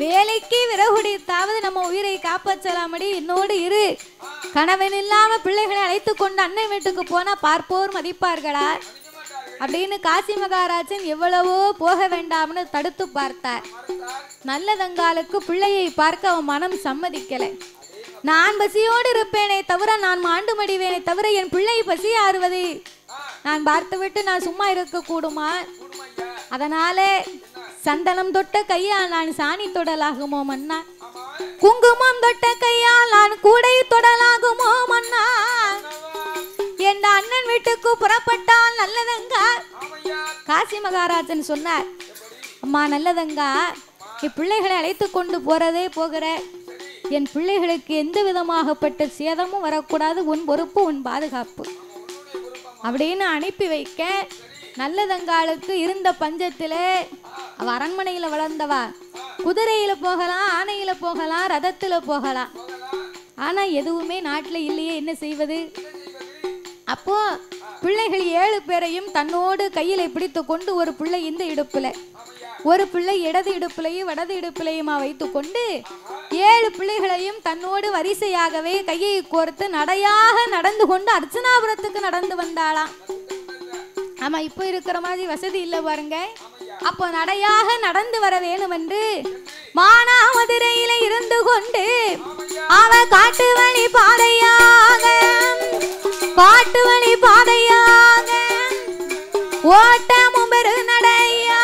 வேலைக்கு விறகுடித்தாவது நம்ம உயிரை காப்பாற்றலாமடி என்னோடு இரு. கணவன் இல்லாம பிள்ளைகளை அழைத்து கொண்டு அன்னை வீட்டுக்கு போனா பார்ப்போர் மதிப்பார்களா அப்படின்னு காசி மகாராஜன் எவ்வளவோ போக வேண்டாம்னு தடுத்து பார்த்தார். நல்லதங்காலுக்கு பிள்ளையை பார்க்க அவன் மனம் சம்மதிக்கலை. நான் பசியோடு இருப்பேனே தவிர, நான் மாண்டு மடிவேனே தவிர என் பிள்ளை பசி ஆறுவது நான் பார்த்து விட்டு நான் சும்மா இருக்க கூடுமா? அதனால சந்தனம் தொட்ட கையால் நான் சாணி தொடலாகுமோ மன்னா, குங்குமம் தொட்ட கையால் நான் கூடை தொடலாகுமோ மன்னா, என் அண்ணன் வீட்டுக்கு புறப்பட்டால் நல்லதங்கா. காசி மகாராஜன் சொன்னார், அம்மா நல்லதங்கா, பிள்ளைகளை அழைத்து கொண்டு போறதே போகிற, என் பிள்ளைகளுக்கு எந்த விதமாகப்பட்ட சேதமும் வரக்கூடாது, உன் பொறுப்பு உன் பாதுகாப்பு அப்படின்னு அனுப்பி வைக்க, நல்லதங்காளுக்கு இருந்த பஞ்சத்திலே அவ அரண்மனையில வளர்ந்தவா, குதிரையில போகலாம், ஆணையில போகலாம், ரதத்துல போகலாம், ஆனா எதுவுமே நாட்டுல இல்லையே, என்ன செய்வது? அப்போ பிள்ளைகள் 7 பேரையும் தன்னோடு கையில பிடித்து கொண்டு, ஒரு பிள்ளை இந்த இடுப்புல, ஒரு பிள்ளை இடது இடுப்புலையும் வடது இடுப்புலையுமா வைத்து கொண்டு 7 பிள்ளைகளையும் தன்னோடு வரிசையாகவே கையை கோர்த்து நடையாக நடந்து கொண்டு அர்ச்சனாபுரத்துக்கு நடந்து வந்தாளாம். ஆமா, இப்போ இருக்கிற மாதிரி வசதி இல்லை பாருங்க. அப்போ நடையாக நடந்து வர வேணும் என்று மானாமதுரையில இருந்து கொண்டு அவ காட்டு வழி பாதையாக ஓட்டமும் பெரு நடையா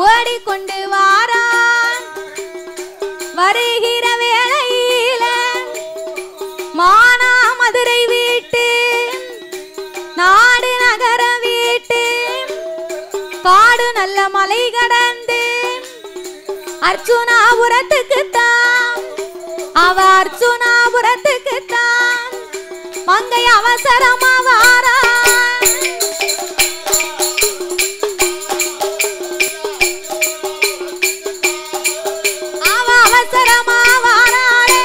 ஓடிக்கொண்டு வாரான். வருகிற வேளையில மானாமதுரை வீட்டு நாடு நகர வீட்டு காடு நல்ல மலை கடந்து அர்ச்சுனாபுரத்துக்கு தான், அவ அர்ச்சுனாபுரத்துக்கு தான் மங்கை அவசரமா வாரா. அவ அவசரமா வாராளே,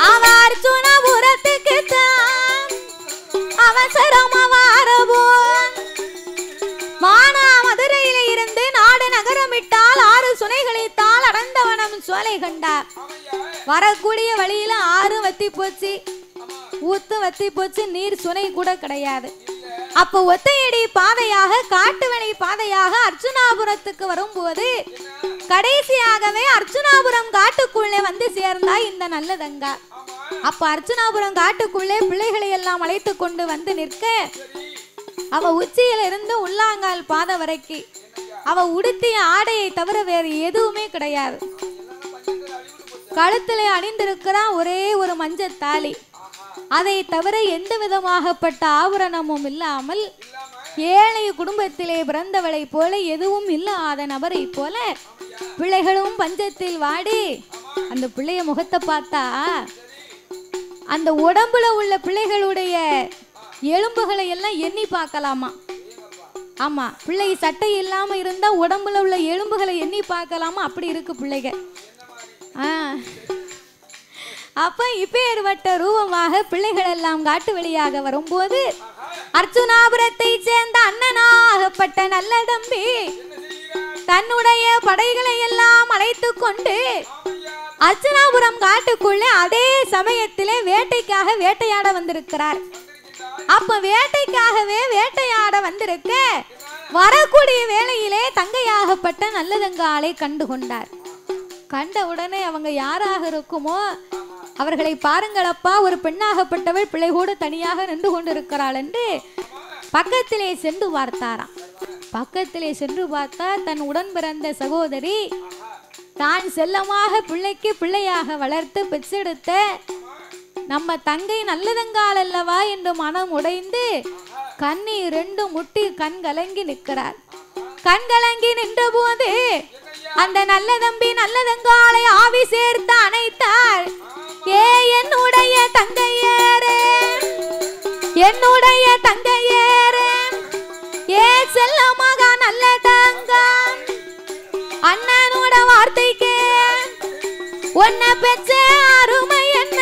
அவ அர்ச்சுனாபுரத்துக்கு தான் அவசரமா வாரவோ. மானாமதுரையில இருந்து நாடு நகரமிட்டால் 6 சுனைகளித்தால் அடர்ந்தவனம் சோலை கண்டார். வரக்கூடிய வழியில 6 வத்தி போச்சு, ஊத்து வத்தி போச்சு, நீர் சுனை கூட கிடையாது. அப்ப ஒத்தையடி பாதையாக காட்டு வழி பாதையாக அர்ச்சுனாபுரத்துக்கு வரும்போது கடைசியாகவே அர்ச்சுனாபுரம் காட்டுக்குள்ளே வந்து சேர்ந்தா இந்த நல்லதங்கா. அப்ப அர்ச்சுனாபுரம் காட்டுக்குள்ளே பிள்ளைகளை எல்லாம் அழைத்து கொண்டு வந்து நிற்க, அவ உச்சியில இருந்து உள்ளாங்கால் பாதை வரைக்கும் அவ உடுத்திய ஆடையை தவிர வேறு எதுவுமே கிடையாது. கழுத்திலே அணிந்திருக்கிறான் ஒரே ஒரு மஞ்சள் தாலி, அதை தவிர எந்த விதமாகப்பட்ட ஆபரணமும் இல்லாமல் ஏழை குடும்பத்திலே பிறந்தவளை போல எதுவும் இல்லாத நபரை போல பிள்ளைகளும் பஞ்சத்தில் வாடி, அந்த பிள்ளைய முகத்தை பார்த்தா அந்த உடம்புல உள்ள பிள்ளைகளுடைய எலும்புகளை எல்லாம் எண்ணி பார்க்கலாமா. ஆமா, பிள்ளை சட்டை இல்லாம இருந்தா உடம்புல உள்ள எலும்புகளை எண்ணி பார்க்கலாமா, அப்படி இருக்கு பிள்ளைங்க. அப்ப இப்பேற்பட்ட ரூபமாக பிள்ளைகள் எல்லாம் காட்டு வெளியாக வரும்போது அர்ச்சுனாபுரத்தை சேர்ந்த அண்ணனாகப்பட்ட நல்ல தம்பி தன்னுடைய படைகளை எல்லாம் அழைத்து கொண்டு அர்ச்சுனாபுரம் காட்டுக்குள்ளே அதே சமயத்திலே வேட்டைக்காக வேட்டையாட வந்திருக்கிறார். அப்ப வேட்டைக்காகவே வேட்டையாட வந்திருக்க வரக்கூடிய வேளையிலே தங்கையாகப்பட்ட நல்லதங்காலை கண்டு கொண்டார். கண்ட உடனே அவங்க யாராக இருக்குமோ அவர்களை பாருங்களப்பா, ஒரு பெண்ணாகப்பட்டவள் பிள்ளைகூட தனியாக நின்று கொண்டிருக்கிறாள் என்று பக்கத்திலே சென்று பார்த்தாராம். பக்கத்திலே சென்று பார்த்தா தன் உடன் பிறந்த சகோதரி தான் செல்லமாக பிள்ளைக்கு பிள்ளையாக வளர்த்து பெற்றெடுத்த நம்ம தங்கை நல்லதங்கால் அல்லவா என்று மனம் உடைந்து கண்ணீர் 2 முட்டி கண் கலங்கி நிற்கிறார். கண் கலங்கி நின்ற போது அந்த நல்ல தம்பி நல்லதங்காலை ஆவி சேர்த்து அணைத்தார். ஏ என்னுடைய தங்கையேரே, என்னுடைய தங்கையேரே, ஏ செல்லமாக நல்ல தங்க அண்ணனோட வார்த்தைக்கு உன்னை பெற்ற அருமை என்ன,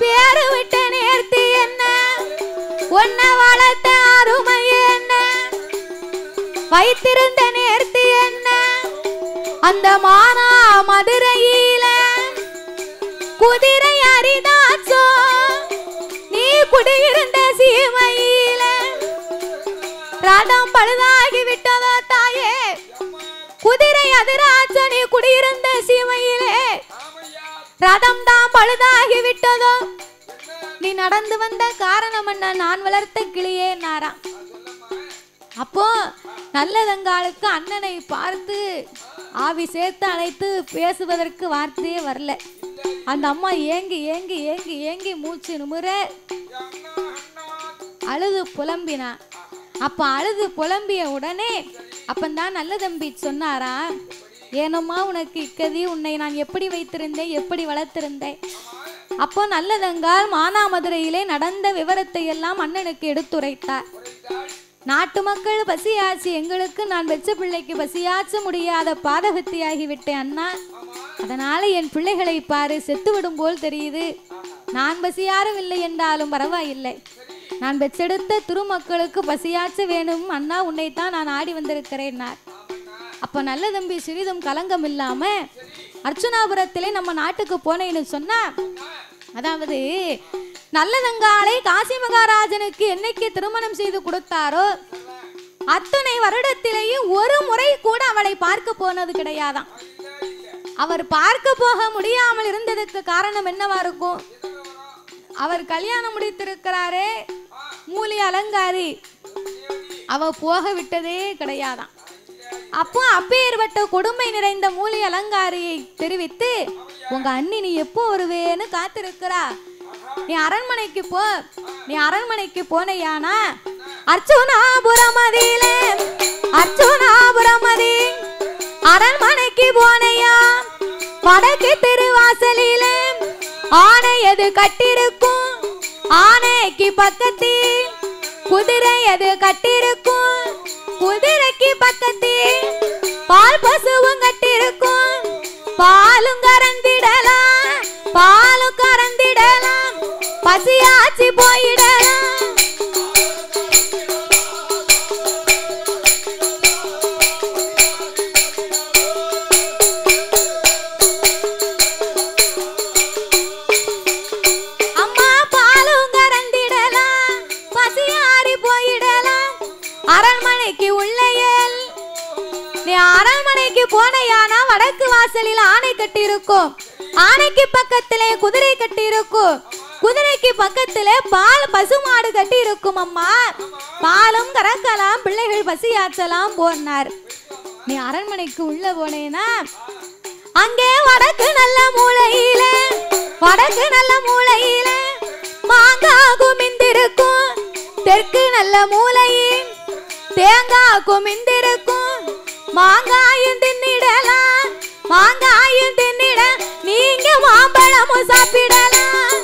பேரு விட்டு நேர்த்தி என்ன, உன்னை வளர்த்த அருமை வைத்திருந்த நேர்த்தி என்ன அந்த மானா மதுரையில குதிரை அரிதாச்சோ நீ குடியிருந்த சீமையில ரதம் பழுதாகி விட்டதோ தாயே குதிரை அதிராச்சோ நீ குடியிருந்த சீமையிலே ரதம் தான் பழுதாகி விட்டதோ நீ நடந்து வந்த காரணம் என்ன நான் வளர்த்த கிளியே நாரா அப்போ நல்லதங்காளுக்கு அண்ணனை பார்த்து ஆவி சேர்த்து அழைத்து பேசுவதற்கு வார்த்தையே வரல அந்த அம்மா ஏங்கி ஏங்கி ஏங்கி ஏங்கி மூச்சு நிமிர அழுது புலம்பினா அப்ப அழுது புலம்பிய உடனே அப்பந்தான் நல்ல தம்பி சொன்னாரா ஏனம்மா உனக்கு இக்கதி உன்னை நான் எப்படி வைத்திருந்தேன் எப்படி வளர்த்திருந்தேன் அப்போ நல்லதங்கால் மானாமதுரையிலே நடந்த விவரத்தை எல்லாம் அண்ணனுக்கு எடுத்துரைத்தார் நாட்டு மக்கள் பசியாச்சு எங்களுக்கு நான் வெச்ச பிள்ளைக்கு பசியாச்ச முடியாத பாதகத்தியாகிவிட்டேன் அண்ணா அதனால என் பிள்ளைகளை பாரு செத்துவிடும் போல் தெரியுது நான் பசியாரும் இல்லை என்றாலும் பரவாயில்லை நான் பெற்றெடுத்த திருமக்களுக்கு பசியாச்ச வேணும் அண்ணா உன்னைத்தான் நான் ஆடி வந்திருக்கிறேன் அப்ப நல்ல தம்பி சிறிதும் கலங்கம் இல்லாம அர்ச்சுனாபுரத்திலே நம்ம நாட்டுக்கு போனேன்னு சொன்னா அதாவது நல்லதங்காலை காசி மகாராஜனுக்கு என்னைக்கு திருமணம் செய்து கொடுத்தாரோ அத்தனை வருடத்திலேயும் ஒரு முறை கூட அவளை பார்க்க போனது கிடையாதாம் அவர் பார்க்க போக முடியாமல் இருந்ததுக்கு காரணம் என்னவா இருக்கும் அவர் கல்யாணம் முடித்திருக்கிறாரே மூலி அலங்காரி அவ போக விட்டதே கிடையாதாம் அப்போ அப்பேற்பட்ட கொடுமை நிறைந்த மூலி அலங்காரியை தெரிவித்து உங்க அண்ணி நீ எப்போ வருவேன்னு காத்திருக்கிறா நீ அரண்மனைக்கு போ நீ அரண்மனைக்கு போனையானா அர்ச்சுனாபுரமதியிலே அர்ச்சுனாபுரமதி அரண்மனைக்கு போனையா வடக்கு திருவாசலிலே ஆனை எது கட்டிருக்கும் ஆனைக்கு பக்கத்தில் குதிரை எது கட்டிருக்கும் குதிரைக்கு பக்கத்தில் பால் பசுவும் கட்டிருக்கும் பாலும் கறந்திடலாம் பாலும் கறந்திடலாம் பசியாச்சி போயிடலாம் அம்மா பாலும் கறந்திடலாம் பசியாரி போயிடலாம் அரண்மனைக்கு உள்ளேயல் நீ அரண்மனைக்கு போனையானா வடக்கு வாசலில் ஆணை கட்டி இருக்கும் ஆணைக்கு பக்கத்திலே குதிரை கட்டி இருக்கும் குதிரைக்கு பக்கத்திலே பால் பசுமாடு கட்டி இருக்கும் அம்மா பாலும் கறக்கலாம் பிள்ளைகள் பசியாச்சலாம் போனார் நீ அரண்மனைக்கு உள்ள போனேனா அங்கே வடக்கு நல்ல மூலையிலே வடக்கு நல்ல மூலையிலே மாங்காய் குமிந்திருக்கும் தெற்கு நல்ல மூலையில் தேங்காய் குமிந்திருக்கும் மாங்காயும் தின்னிடலாம் மாங்காயும் தின்னிட நீங்க மாம்பழமும் சாப்பிடலாம்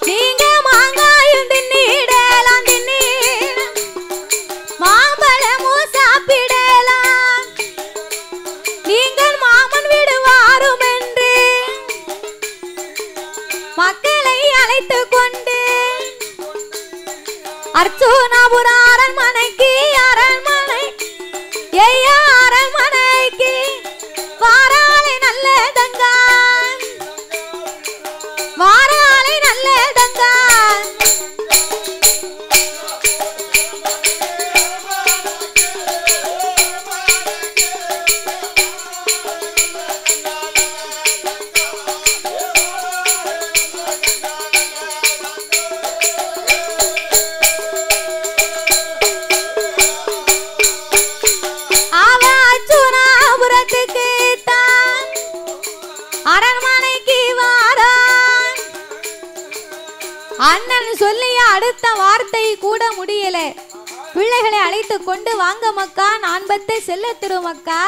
நீங்க மாங்காயும் தின்னிடலாம் தின்னிட மாம்பழமும் சாப்பிடலாம் நீங்கள் மாமன் வீடு வாரும் என்று மக்களை அழைத்து கொண்டு அர்ச்சுனாபுர அரண்மனைக்கு அரண்மனை ஐயா அரண்மனைக்கு வாராளை நல்லதங்கா வாராளை நல்லதங்கா அண்ணன் சொல்லிய அடுத்த வார்த்தை கூட முடியல பிள்ளைகளை அழைத்து கொண்டு வாங்க மக்கா நான் பத்தை செல்ல திருமக்கா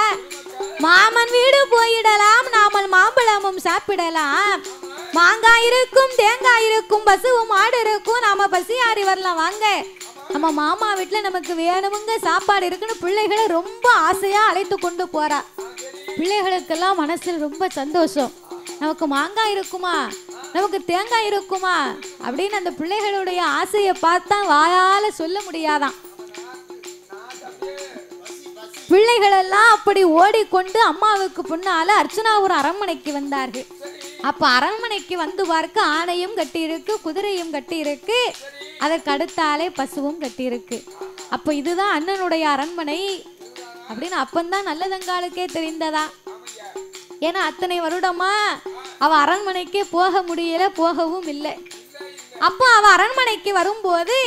மாமன் வீடு போயிடலாம் நாமல் மாம்பழமும் சாப்பிடலாம் மாங்காய் இருக்கும் தேங்காய் இருக்கும் பசுவும் மாடு இருக்கும் நாம பசியாரி வரலாம் வாங்க நம்ம மாமா வீட்டுல நமக்கு வேணுமுங்க சாப்பாடு இருக்குன்னு பிள்ளைகளை ரொம்ப ஆசையா அழைத்து கொண்டு போறா பிள்ளைகளுக்கெல்லாம் மனசில் ரொம்ப சந்தோஷம். நமக்கு மாங்காய் இருக்குமா, நமக்கு தேங்காய் இருக்குமா அப்படின்னு அந்த பிள்ளைகளுடைய ஆசையை பார்த்தா வாயால சொல்ல முடியாதான். பிள்ளைகள் எல்லாம் அப்படி ஓடிக்கொண்டு அம்மாவுக்கு பின்னால அர்ச்சனாபுரம் அரண்மனைக்கு வந்தார்கள். அப்ப அரண்மனைக்கு வந்து பார்க்க ஆணையும் கட்டி இருக்கு, குதிரையும் கட்டி இருக்கு, அதற்கு அடுத்தாலே பசுவும் கட்டி இருக்கு. அப்ப இதுதான் அண்ணனுடைய அரண்மனை அப்படின்னு அப்பந்தான் நல்லதங்காலுக்கே தெரிந்ததா. ஏன்னா அத்தனை வருடமா அவ அரண்மனைக்கே போக முடியல, போகவும் இல்லை. அப்போ அவ அரண்மனைக்கு வரும்போது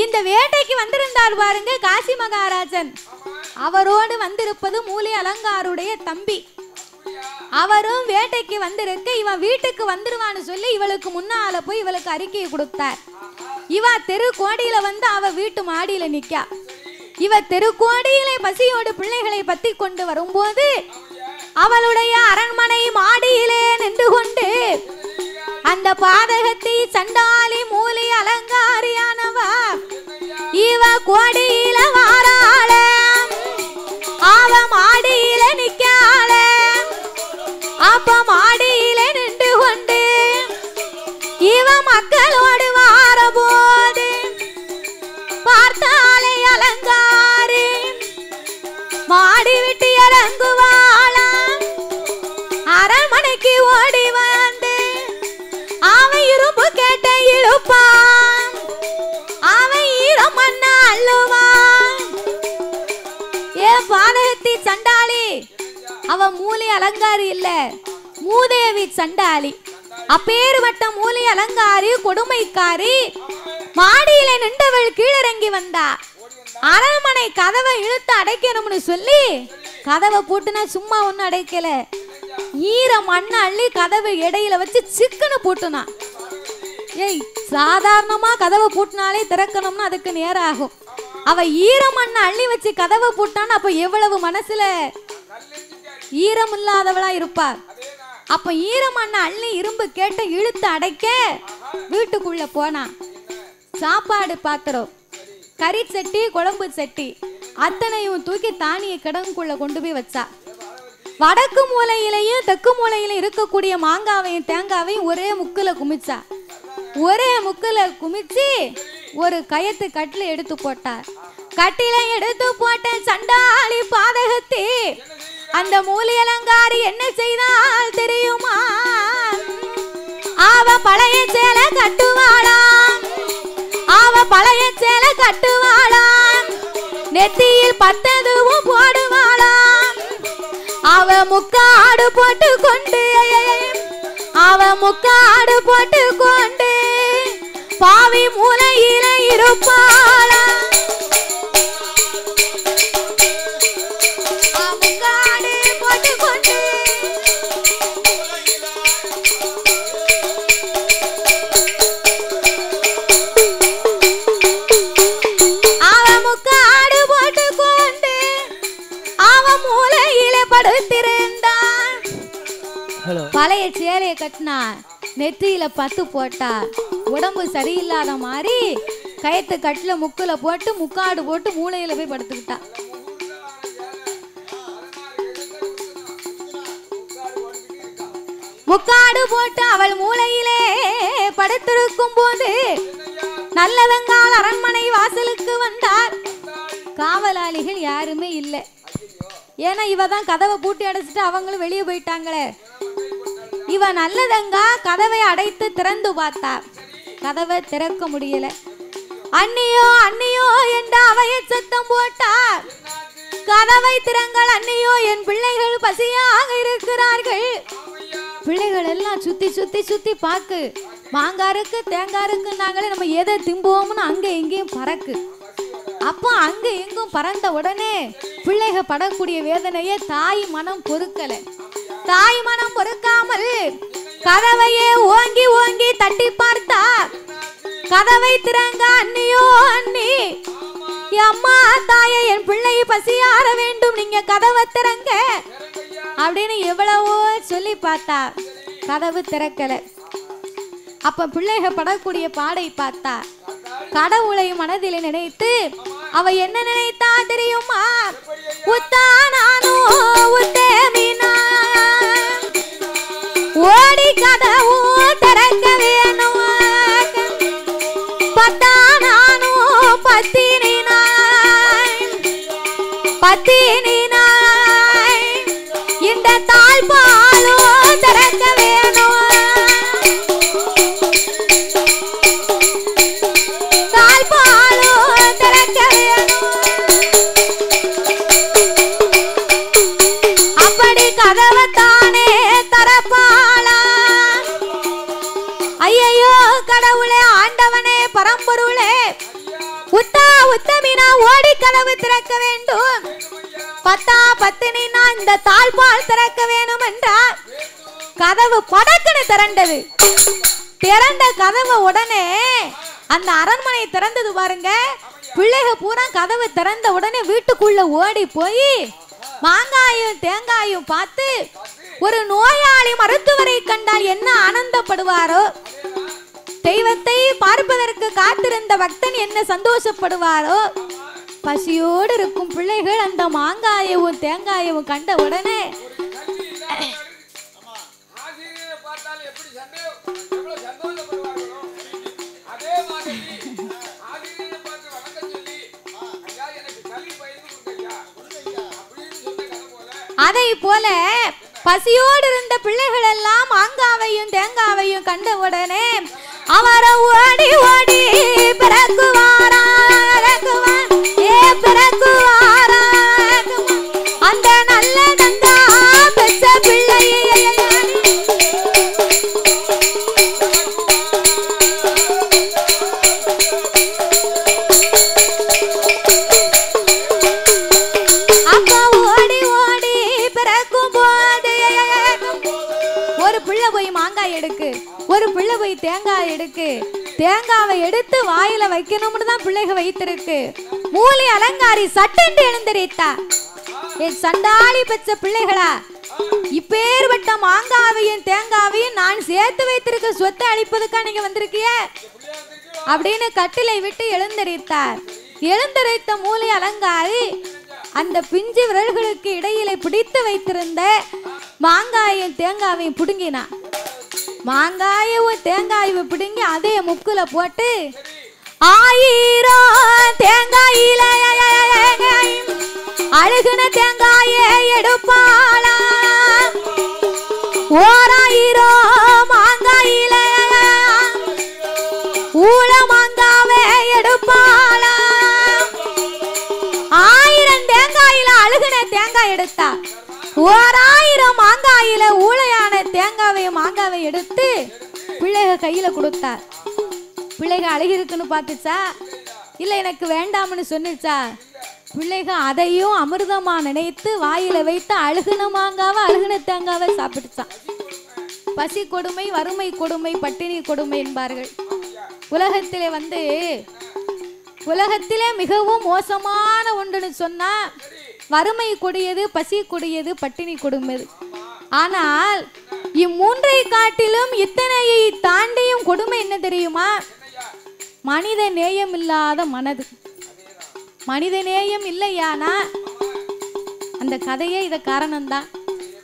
இந்த வேட்டைக்கு வந்திருந்தார் பாருங்க காசி மகாராஜன். அவரோடு வந்திருப்பது மூலி அலங்காருடைய தம்பி. அவரும் வேட்டைக்கு வந்திருக்க இவன் வீட்டுக்கு வந்துருவான்னு சொல்லி இவளுக்கு முன்னால போய் இவளுக்கு அறிக்கையை கொடுத்தார். இவ தெரு கோடியில வந்து அவ வீட்டு மாடியில நிக்கா. இவ தெரு கோடியில பசியோடு பிள்ளைகளை பத்தி கொண்டு வரும்போது அவளுடைய அரண்மனை மாடியிலே நின்று கொண்டு அந்த பாதகத்தை சண்டாளி மூலி அலங்காரியானவா இவ கோடியில வாராள, அவ மாடியில நிக்காள. அப்ப மாடியில நின்று கொண்டு இவ மக்களோடு வார போது பார்த்தாலே அலங்காரி மாடி விட்டு இறங்குவாளா. அரண்மனைக்கு ஓடி வந்து அவன் இரும்பு கேட்ட இழுப்பான், அவன் ஈரம் மண்ண அள்ளுவான். ஏ பாதகத்தி சண்டாளி, அவ மூலி அலங்காரி இல்ல, மூதேவி சண்டாளி. அப்பேறுபட்ட மூலி அலங்காரி கொடுமைக்காரி மாடியில நின்றவள் கீழிறங்கி வந்தா. அரண்மனை கதவை இழுத்து அடைக்கணும்னு சொல்லி கதவை பூட்டுனா சும்மா ஒன்னும் அடைக்கல, ஈர மண்ண அள்ளி கதவை இடையில வச்சு சிக்குன்னு பூட்டுனா. ஏய், சாதாரணமா கதவை பூட்டினாலே திறக்கணும்னு அதுக்கு நேரம் ஆகும். அவ ஈர மண்ண அள்ளி வச்சு கதவை பூட்டான்னு அப்ப எவ்வளவு மனசுல ஈரம் இல்லாதவளா இருப்பா. அப்ப ஈரமண்ண அள்ளி இரும்பு கேட்ட இழுத்து அடைக்க வீட்டுக்குள்ள போனா. சாப்பாடு பாத்திரம், கறி சட்டி, குழம்பு சட்டி அத்தனையும் தூக்கி தானிய கிடங்குக்குள்ள கொண்டு போய் வச்சா. வடக்கு மூலையிலையும் தெற்கு மூலையில இருக்கக்கூடிய மாங்காவையும் தேங்காவையும் ஒரே முக்குல குமிச்சா. ஒரே முக்குல குமிச்சு ஒரு கயத்து கட்டில எடுத்து போட்டா. கட்டில எடுத்து போட்ட சண்டாளி பாதகத்தி அந்த மூலி அலங்காரி என்ன செய்தால் தெரியுமா? அவ பழைய சேலை கட்டுவாளாம், அவ பழைய சேலை கட்டுவாளாம், நெத்தியில் பத்ததுவும் போடுவாளாம். அவ முக்காடு போட்டு கொண்டு, அவ முக்காடு போட்டு கொண்டு பாவி மூலையில இருப்பாளாம். பழைய சேலையை கட்டினா, நெத்தியில பத்து போட்டா, உடம்பு சரியில்லாத மாதிரி கயத்து கட்டில முக்குல போட்டு முக்காடு போட்டு மூளையில போய் படுத்துக்கிட்டா. முக்காடு போட்டு அவள் மூளையிலே படுத்திருக்கும் போது நல்லதங்கால் அரண்மனை வாசலுக்கு வந்தார். காவலாளிகள் யாருமே இல்லை. ஏன்னா இவ தான் கதவை பூட்டி அடைச்சிட்டு அவங்களும் வெளியே போயிட்டாங்களே. இவ நல்லதங்கா கதவை அடைத்து திறந்து பார்த்தா. கதவை திறக்க முடியல. அண்ணியோ அண்ணியோ என்று அவைய சத்தம் போட்டா. கதவை திறங்கள் அண்ணியோ, என் பிள்ளைகள் பசியாக இருக்கிறார்கள். பிள்ளைகள் எல்லாம் சுத்தி சுத்தி சுத்தி பாக்கு. மாங்காருக்கு தேங்காருக்கு நாங்களே நம்ம எதை திம்போம்னு அங்க எங்கேயும் பறக்கு. அப்போ அங்க எங்கும் பறந்த உடனே பிள்ளைக படக்கூடிய வேதனையே தாய் மனம் பொறுக்கல. தாய் மனம் பொறுக்காமல் கதவையே ஓங்கி ஓங்கி தட்டி பார்த்தா. கதவை திறங்க அண்ணியோ அண்ணி, அம்மா தாயே, என் பிள்ளை பசியார வேண்டும், நீங்க கதவை திறங்க அப்படின்னு எவ்வளவோ சொல்லி பார்த்தா. கதவு திறக்கல. அப்ப பிள்ளைக படக்கூடிய பாடை பார்த்தா. கடவுளை மனதில் நினைத்து அவ என்ன நினைத்தா தெரியுமா? உத்தானானோ உத்தேமின பத்தினினாய் இந்த தாழ்பாலும் திறக்க வேணும் தாழ்பாலும் திறக்க வேணும் அப்படி கதவத்தானே தரப்பாளா ஐயோ கடவுளே ஆண்டவனே பரம்பொருளே உத்தா உத்தமினா ஓடி கதவு திறக்க வேண்டும் பத்தா பத்தினா இந்த தாழ்பால் திறக்க வேணும் என்றார் கதவு படக்குன்னு திறந்தது திறந்த கதவு உடனே அந்த அரண்மனை திறந்தது பாருங்க பிள்ளைக பூரா கதவு திறந்த உடனே வீட்டுக்குள்ள ஓடி போய் மாங்காயும் தேங்காயும் பார்த்து ஒரு நோயாளி மருத்துவரை கண்டால் என்ன ஆனந்தப்படுவாரோ தெய்வத்தை பார்ப்பதற்கு காத்திருந்த பக்தன் என்ன சந்தோஷப்படுவாரோ பசியோடு இருக்கும் பிள்ளைகள் அந்த மாங்காயவும் தேங்காயவும் கண்ட உடனே அதை போல பசியோடு இருந்த பிள்ளைகள் எல்லாம் மாங்காவையும் தேங்காவையும் கண்ட உடனே அவரை ஓடி ஓடி பிறக்குவாரா பிறக்குவாரா அந்த நல்ல தங்கா பெற்ற பிள்ளையை அப்ப ஓடி ஓடி பிறக்கும் போது ஒரு பிள்ளை போய் மாங்காய் எடுக்கு ஒரு பிள்ளை போய் தேங்காய் எடுக்கு தேங்காவை எடுத்து வாயில வைக்கணும்னு தான் பிள்ளைக வைத்திருக்கு மூலி அலங்காரி சட்டென்று எழுந்திரித்தா என் சண்டாளி பெற்ற பிள்ளைகளா இப்பேற்பட்ட மாங்காவையும் தேங்காவையும் நான் சேர்த்து வைத்திருக்க சொத்தை அழிப்பதுக்கா நீங்க வந்திருக்கிய அப்படின்னு கட்டிலை விட்டு எழுந்திரித்தார் எழுந்திரித்த மூலி அலங்காரி அந்த பிஞ்சு விரல்களுக்கு இடையிலே பிடித்து வைத்திருந்த மாங்காயும் தேங்காவையும் புடுங்கினா மாங்காயும் தேங்காயும் பிடுங்கி அதே முக்குல போட்டு 1000 தேங்காயில அழுகுன தேங்காயை எடுப்பாளா 1000 மாங்காயில ஊழ மாங்காவை எடுப்பாளா 1000 தேங்காயில அழுகுன தேங்காய் எடுத்தா 1000 மாங்காயில ஊழையான தேங்காவையும் மாங்காவை எடுத்து பிள்ளைக கையில கொடுத்தார் பிள்ளைக அழகிருக்குன்னு பார்த்துச்சா இல்ல எனக்கு வேண்டாம்னு சொன்னிச்சா பிள்ளைக அதையும் அமிர்தமா நினைத்து வாயில வைத்து அழுகுன மாங்காவை அழுகுன தேங்காவை சாப்பிட்டுச்சான் பசி கொடுமை வறுமை கொடுமை பட்டினி கொடுமை என்பார்கள் உலகத்திலே உலகத்திலே மிகவும் மோசமான ஒன்றுன்னு சொன்னா வறுமை கொடியது பசி கொடியது பட்டினி கொடுமைது ஆனால் இம்மூன்றை காட்டிலும் இத்தனையை தாண்டியும் கொடுமை என்ன தெரியுமா மனித நேயம் இல்லாத மனது மனித நேயம் இல்லையானா அந்த கதையே இத காரணம்தான்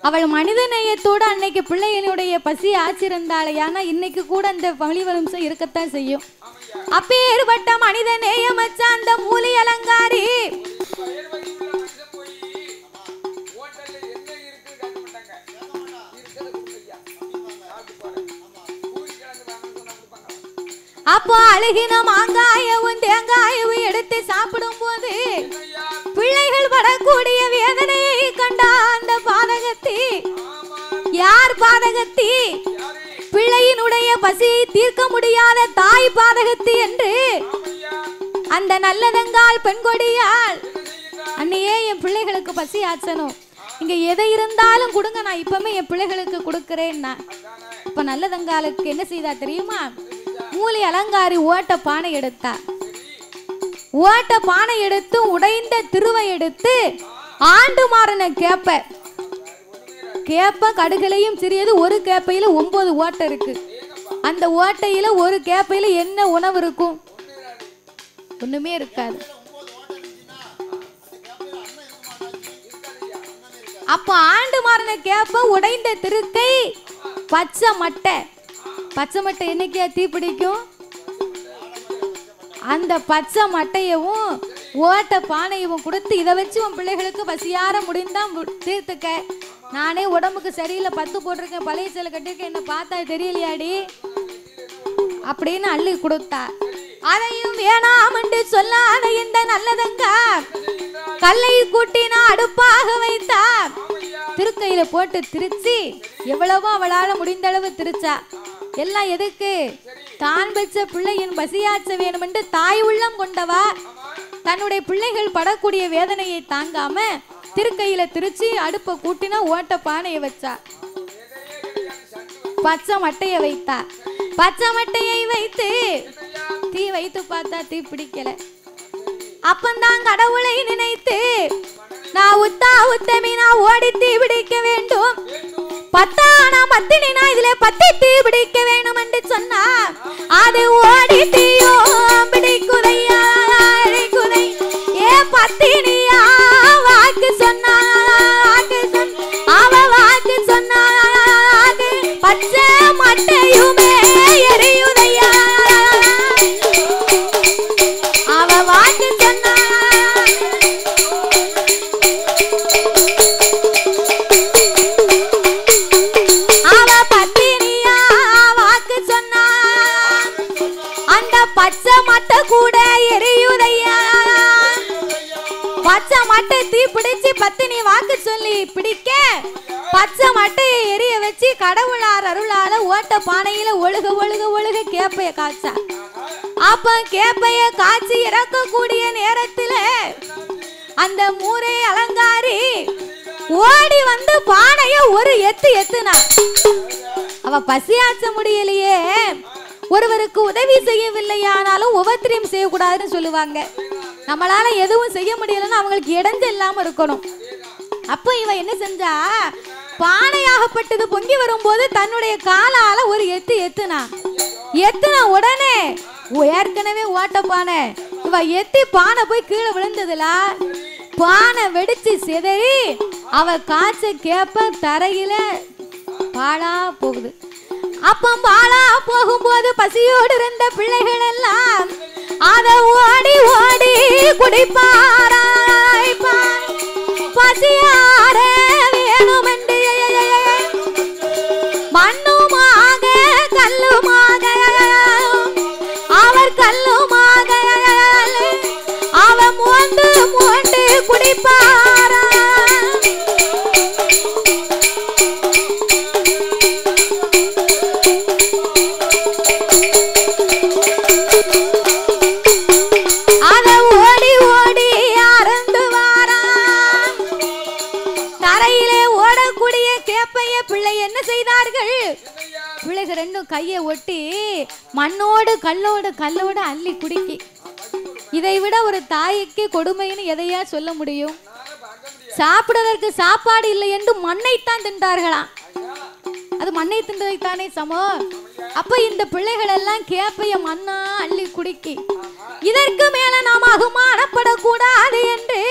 அவள் மனித நேயத்தோடு அன்னைக்கு பிள்ளைகளுடைய பசி ஆச்சிருந்தாளையானா இன்னைக்கு கூட அந்த வழி வம்சம் இருக்கத்தான் செய்யும் அப்பேற்பட்ட மனித நேயமச்ச அந்த மூலி அலங்காரி அப்போ அழுகின மாங்காயவும் தேங்காயவும் எடுத்து சாப்பிடும் போது பிள்ளைகள் படக்கூடிய வேதனையை கண்ட அந்த பாதகத்தி யார் பாதகத்தி பிள்ளையினுடைய பசியை தீர்க்க முடியாத தாய் பாதகத்தி என்று அந்த நல்லதங்கால் பெண்கொடியால் அன்னையே என் பிள்ளைகளுக்கு பசி ஆச்சனும் இங்க எதை இருந்தாலும் கொடுங்க நான் இப்பவுமே என் பிள்ளைகளுக்கு கொடுக்கிறேன்னா இப்ப நல்லதங்காலுக்கு என்ன செய்தா தெரியுமா மூலி அலங்காரி ஓட்ட பானை எடுத்தா ஓட்ட பானை எடுத்து உடைந்த திருவை எடுத்து ஆண்டு மாறன கேப்ப கடுகளையும் சிறியது ஒரு கேப்பையில 9 ஓட்டை இருக்கு அந்த ஓட்டையில ஒரு கேப்பையில என்ன உணவு இருக்கும் ஒண்ணுமே இருக்காது அப்ப ஆண்டு மாறன கேப்ப உடைந்த திருக்கை பச்சை மட்டை என்னைக்கா தீ பிடிக்கும் அந்த பச்சை மட்டையவும் ஓட்ட பானையவும் கொடுத்து இதை வச்சு உன் பிள்ளைகளுக்கு பசியார முடிந்தா தீர்த்துக்க. நானே உடம்புக்கு சரியில்லை, 10 போட்டிருக்கேன், பழைய சேலை கட்டிருக்கேன், என்ன பார்த்தா தெரியலையாடி அப்படின்னு அள்ளி கொடுத்தா. அதையும் வேணாம் என்று சொல்லாத இந்த நல்லதங்க கல்லை கூட்டினா அடுப்பாக வைத்தா. திருக்கையில போட்டு திருச்சி எவ்வளவோ அவளால முடிந்த அளவு திருச்சா. எல்லாம் எதுக்கு? தான் பெற்ற பிள்ளையின் பசியாச்ச வேணும் என்று தாய் உள்ளம் கொண்டவா தன்னுடைய பிள்ளைகள் படக்கூடிய வேதனையை தாங்காம திருக்கையில திருச்சி அடுப்பை கூட்டினா ஓட்ட பானையை வச்சா. பச்சை மட்டையை வைத்தா. பச்சை மட்டையை வைத்து தீ வைத்து பார்த்தா தீ பிடிக்கல. அப்பந்தான் கடவுளை நினைத்து நான் உத்தமி நான் ஓடி தீ பிடிக்க வேண்டும், பத்தானா மத்தினி நான் இதுல 10 தீ பிடிக்க வேண்டும் என்று சொன்னா. அது ஓடி தீயோ பிடிக்குதையா குதை ஏ பத்தினியா வாக்கு சொன்னா அவ வாக்கு சொன்னா பச்சை மட்டையுமே எரியுதையா அவ வாக்கு சொன்னா. அவ பத்தினியா வாக்கு சொன்னா அந்த பச்சை மட்டை கூட எரியுதையா. பச்சை மட்டை தீ பிடிச்சு பத்தினி வாக்கு சொல்லி பிடிக்க பச்சை மட்டையை எரிய வச்சு கடவுளார் அருளால ஓட்ட பானையில ஒழுக ஒழுக ஒழுக கேப்பைய காய்ச்சா. அப்ப கேப்பைய காய்ச்சி இறக்கக்கூடிய நேரத்துல அந்த மூரை அலங்காரி ஓடி வந்து பானைய ஒரு எத்துனா. அவ பசியாச்ச முடியலையே, ஒருவருக்கு உதவி செய்யவில்லையானாலும் உபத்திரியம் செய்யக்கூடாதுன்னு சொல்லுவாங்க. நம்மளால எதுவும் செய்ய முடியலன்னு அவங்களுக்கு இடைஞ்ச இல்லாம இருக்கணும். அப்ப இவ என்ன செஞ்சா, பானையாகப்பட்டது பொங்கி வரும்போது தன்னுடைய காலால ஒரு எத்துனா உடனே ஏற்கனவே ஓட்ட பானை இவ எத்தி பானை போய் கீழே விழுந்ததுல பானை வெடிச்சு சிதறி அவ காய்ச்ச கேப்ப தரையில பாழா போகுது. அப்ப பாழா போகும்போது பசியோடு இருந்த பிள்ளைகள் எல்லாம் அத ஓடி ஓடி குடிப்பாராய். பசியார வேணுமென்று மண்ணுமாக கல்லுமாக அவர் கல்லுமாக அவ மோண்டு மோண்டு குடிப்பாரா. பிள்ளைகள் ரெண்டும் கையை ஒட்டி மண்ணோடு கல்லோடு அள்ளி குடிக்கி. இதை விட ஒரு தாய்க்கு கொடுமைன்னு எதையா சொல்ல முடியும்? சாப்பிடுவதற்கு சாப்பாடு இல்லை என்று மண்ணைத்தான் தின்றார்களாம். அது மண்ணை தின்றதைத்தானே சமம். அப்ப இந்த பிள்ளைகள் எல்லாம் கேப்பைய மண்ணா அள்ளி குடிக்கி. இதற்கு மேல நாம் அவமானப்படக்கூடாது என்று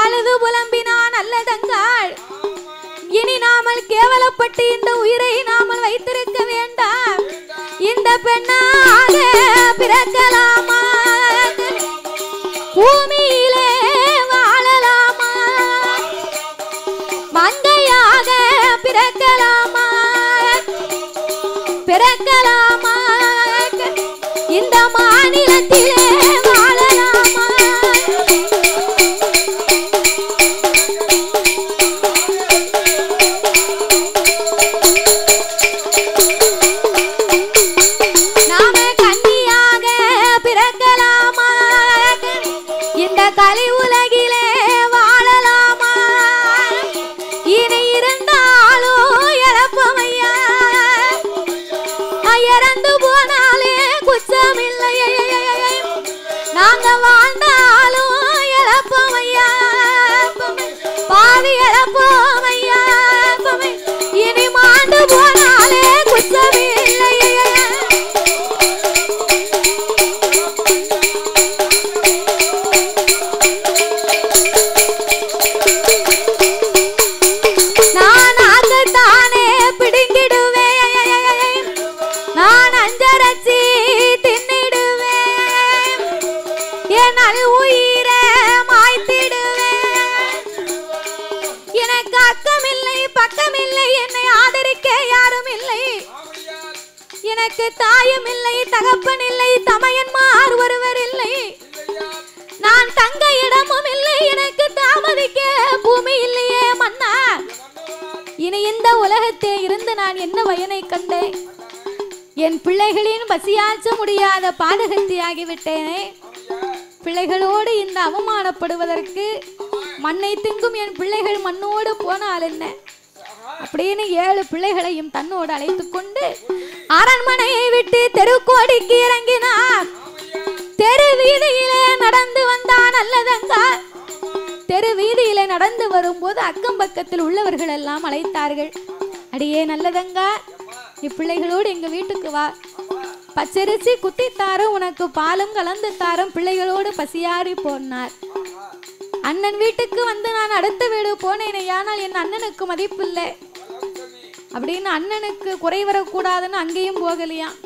அழுது புலம்பினான் நல்லதங்காள். இனி நாமல் கேவலப்பட்டு இந்த உயிரை நாமல் வைத்திருக்க வேண்டாம். இந்த பெண்ணாக பிறக்கலாமா, பூமியிலே வாழலாமா, மங்கையாக பிறக்கலாமா பிறக்கலாமா, இந்த மாநிலத்திலே வாழலாமா. கலி உலகிலே வாழலாமா, இனி இருந்தாலும் இறப்பமையா, இறந்து போனாலே குச்சமில்லையே, நாங்க வாழ்ந்தாலும் இறப்பமையா, பாவி இறப்போமையா, இனி மாண்டு போனாலே குச்சமில்லையே. தின்னிடுவேன் என் நல் உயிரை மாய்த்திடுவேன். எனக்கு அக்கமில்லை பக்கமில்லை, என்னை ஆதரிக்க யாரும் இல்லை. எனக்கு தாயும் இல்லை தகப்பன் இல்லை, தமையன்மார் ஒருவர் இல்லை. நான் தங்க இடமும் இல்லை, எனக்கு தாமதிக்க பூமி இல்லையே மன்னா. இனி இந்த உலகத்தே இருந்து நான் என்ன பயனை கண்டேன்? என் பிள்ளைகளின் பசியாற்ற முடியாத பாதகத்தியாகிவிட்டேனே. பிள்ளைகளோடு இந்த அவமானப்படுவதற்கு மண்ணை திங்கும் என் பிள்ளைகள் மண்ணோடு போனால் என்ன அப்படின்னு 7 பிள்ளைகளையும் தன்னோடு அழைத்து கொண்டு அரண்மனையை விட்டு தெருக்கோடிக்கு இறங்கினார். தெரு வீதியிலே நடந்து வந்தான் நல்லதங்கா. தெரு வீதியிலே நடந்து வரும்போது அக்கம் பக்கத்தில் உள்ளவர்கள் எல்லாம் அழைத்தார்கள். அடியே நல்லதங்கா, இப்பிள்ளைகளோடு எங்க வீட்டுக்கு வா, பச்சரிசி குத்தி தாரும், உனக்கு பாலும் கலந்து தாரும், பிள்ளைகளோடு பசியாறி போனார். அண்ணன் வீட்டுக்கு வந்து நான் அடுத்த வீடு போனேனே, ஆனால் என் அண்ணனுக்கு மதிப்பில்லை அப்படின்னு அண்ணனுக்கு குறை வரக்கூடாதுன்னு அங்கேயும் போகலையாம்.